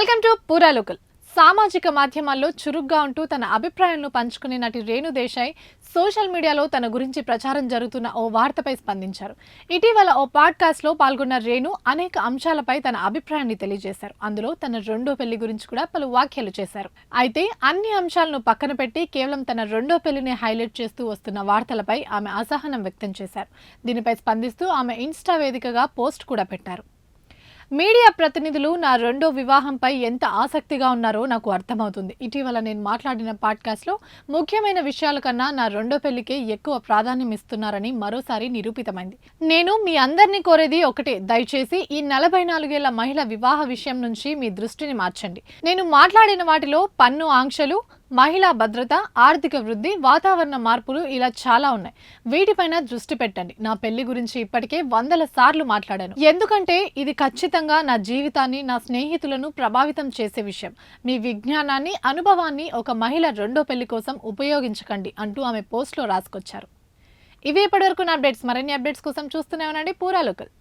Welcome to పూరా local. సామాజిక మాధ్యమాల్లో చురుగ్గా ఉంటూ తన అభిప్రాయాలను పంచుకునే నటి రేణు దేశాయ్ సోషల్ మీడియాలో తన గురించి ప్రచారం జరుగుతున్న ఓ వార్తపై స్పందించారు. ఇటీవల ఓ పాడ్కాస్ట్లో పాల్గొన్న రేణు అనేక అంశాలపై తన అభిప్రాయాన్ని తెలియజేశారు. అందులో తన రెండో పెళ్లి గురించి కూడా పలు వ్యాఖ్యలు చేశారు. అయితే అన్ని అంశాలను పక్కన పెట్టి కేవలం తన రెండో పెళ్లిని హైలైట్ చేస్తూ వస్తున్న వార్తలపై ఆమె అసహనం వ్యక్తం చేశారు. దీనిపై స్పందిస్తూ ఆమె ఇన్స్టా వేదికగా పోస్ట్ కూడా పెట్టారు. మీడియా ప్రతినిధులు నా రెండో వివాహంపై ఎంత ఆసక్తిగా ఉన్నారో నాకు అర్థమవుతుంది. ఇటీవల నేను మాట్లాడిన పాడ్కాస్ట్లో ముఖ్యమైన విషయాల కన్నా నా రెండో పెళ్లికే ఎక్కువ ప్రాధాన్యం ఇస్తున్నారని మరోసారి నిరూపితమైంది. నేను మీ అందరినీ కోరేది ఒకటే, దయచేసి ఈ 44 ఏళ్ల మహిళ వివాహ విషయం నుంచి మీ దృష్టిని మార్చండి. నేను మాట్లాడిన వాటిలో పన్ను ఆంక్షలు, మహిళా భద్రత, ఆర్థిక వృద్ధి, వాతావరణ మార్పులు ఇలా చాలా ఉన్నాయి. వీటిపైన దృష్టి పెట్టండి. నా పెళ్లి గురించి ఇప్పటికే 100 సార్లు మాట్లాడాను. ఎందుకంటే ఇది ఖచ్చితంగా నా జీవితాన్ని, నా స్నేహితులను ప్రభావితం చేసే విషయం. మీ విజ్ఞానాన్ని, అనుభవాన్ని ఒక మహిళ రెండో పెళ్లి కోసం ఉపయోగించకండి అంటూ ఆమె పోస్ట్లో రాసుకొచ్చారు. ఇవి ఇప్పటివరకు నా అప్డేట్స్. మరిన్ని అప్డేట్స్ కోసం చూస్తూనే ఉండండి పూరా లోకల్.